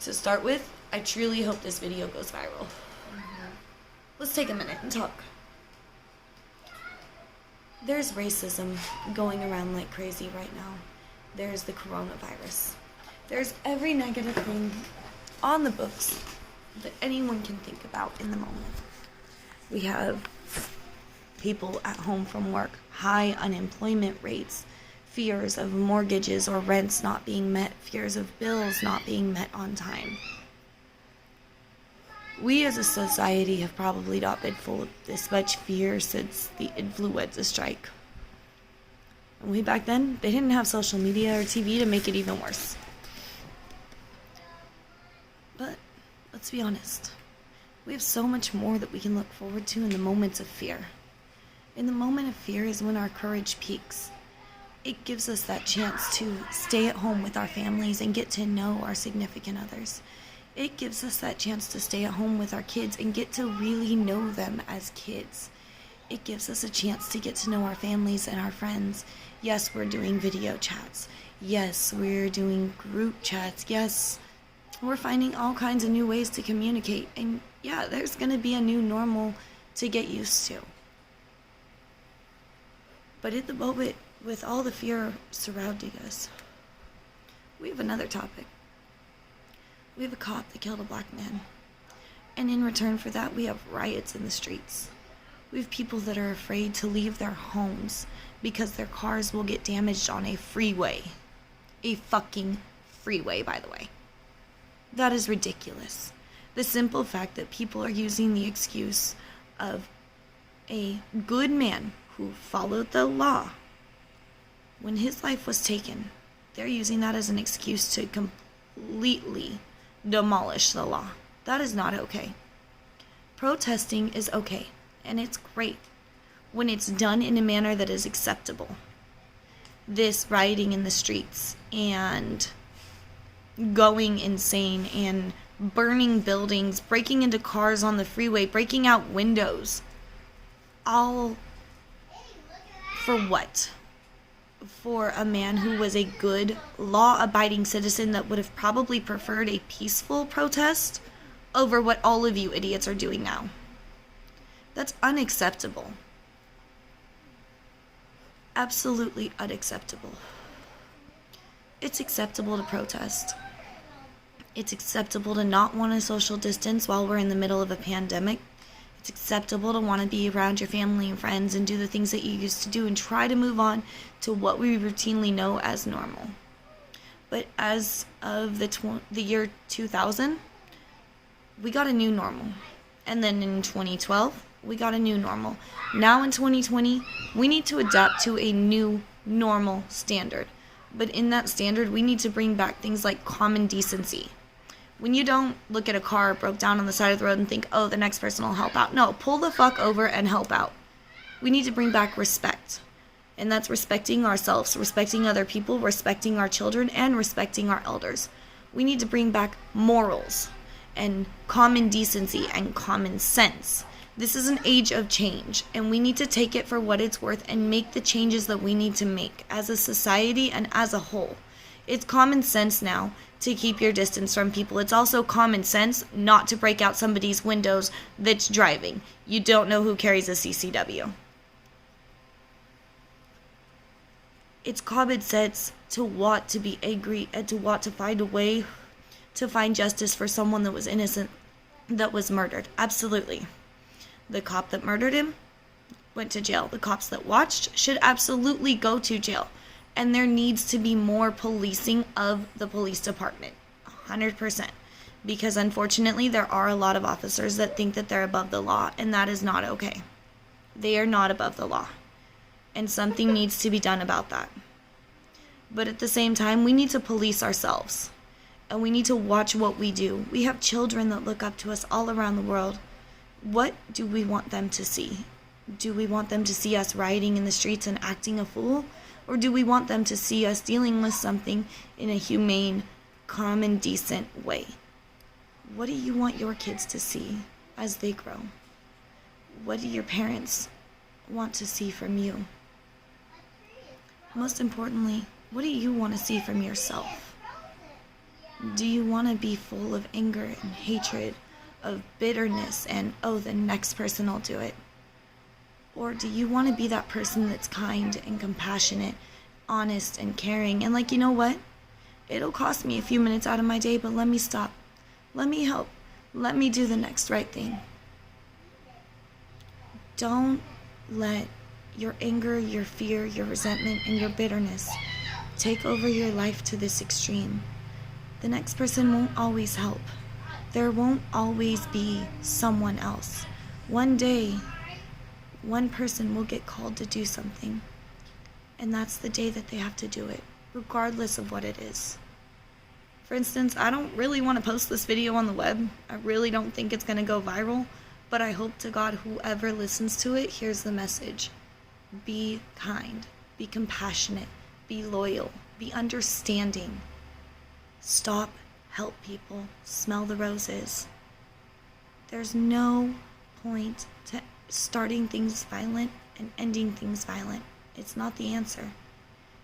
To start with, I truly hope this video goes viral. Let's take a minute and talk. There's racism going around like crazy right now. There's the coronavirus. There's every negative thing on the books that anyone can think about in the moment. We have people at home from work, high unemployment rates, fears of mortgages or rents not being met, fears of bills not being met on time. We as a society have probably not been full of this much fear since the influenza strike. And way back then, they didn't have social media or TV to make it even worse. But let's be honest. We have so much more that we can look forward to in the moments of fear. In the moment of fear is when our courage peaks. It gives us that chance to stay at home with our families and get to know our significant others. It gives us that chance to stay at home with our kids and get to really know them as kids. It gives us a chance to get to know our families and our friends. Yes, we're doing video chats. Yes, we're doing group chats. Yes, we're finding all kinds of new ways to communicate. And yeah, there's going to be a new normal to get used to. But at the moment, with all the fear surrounding us, we have another topic. We have a cop that killed a black man. And in return for that, we have riots in the streets. We have people that are afraid to leave their homes because their cars will get damaged on a freeway. A fucking freeway, by the way. That is ridiculous. The simple fact that people are using the excuse of a good man who followed the law when his life was taken, they're using that as an excuse to completely demolish the law. That is not okay. Protesting is okay, and it's great when it's done in a manner that is acceptable. This rioting in the streets and going insane and burning buildings, breaking into cars on the freeway, breaking out windows, all for what? For a man who was a good, law-abiding citizen that would have probably preferred a peaceful protest over what all of you idiots are doing now. That's unacceptable. Absolutely unacceptable. It's acceptable to protest. It's acceptable to not want to social distance while we're in the middle of a pandemic. It's acceptable to want to be around your family and friends and do the things that you used to do and try to move on to what we routinely know as normal. But as of the year 2000, we got a new normal. And then in 2012, we got a new normal. Now in 2020, we need to adapt to a new normal standard. But in that standard, we need to bring back things like common decency. When you don't look at a car broke down on the side of the road and think, oh, the next person will help out. No, pull the fuck over and help out. We need to bring back respect. And that's respecting ourselves, respecting other people, respecting our children, and respecting our elders. We need to bring back morals and common decency and common sense. This is an age of change, and we need to take it for what it's worth and make the changes that we need to make as a society and as a whole. It's common sense now to keep your distance from people. It's also common sense not to break out somebody's windows that's driving. You don't know who carries a CCW. It's common sense to want to be angry and to want to find a way to find justice for someone that was innocent, that was murdered. Absolutely. The cop that murdered him went to jail. The cops that watched should absolutely go to jail. And there needs to be more policing of the police department. 100%. Because unfortunately, there are a lot of officers that think that they're above the law, and that is not okay. They are not above the law. And something needs to be done about that. But at the same time, we need to police ourselves. And we need to watch what we do. We have children that look up to us all around the world. What do we want them to see? Do we want them to see us rioting in the streets and acting a fool? Or do we want them to see us dealing with something in a humane, common, decent way? What do you want your kids to see as they grow? What do your parents want to see from you? Most importantly, what do you want to see from yourself? Do you want to be full of anger and hatred, of bitterness, and, oh, the next person will do it? Or do you want to be that person that's kind and compassionate, honest and caring, and like, you know what? It'll cost me a few minutes out of my day, but let me stop. Let me help. Let me do the next right thing. Don't let your anger, your fear, your resentment, and your bitterness take over your life to this extreme. The next person won't always help. There won't always be someone else. One day, one person will get called to do something, and that's the day that they have to do it, regardless of what it is. For instance, I don't really want to post this video on the web. I really don't think it's going to go viral, but I hope to God whoever listens to it hears the message. Be kind, be compassionate, be loyal, be understanding. Stop, help people, smell the roses. There's no point to starting things violent and ending things violent. It's not the answer.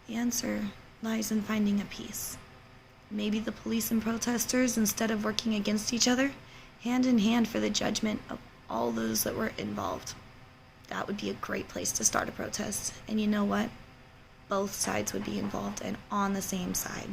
The answer lies in finding a peace. Maybe the police and protesters, instead of working against each other, hand in hand for the judgment of all those that were involved. That would be a great place to start a protest. And you know what? Both sides would be involved and on the same side.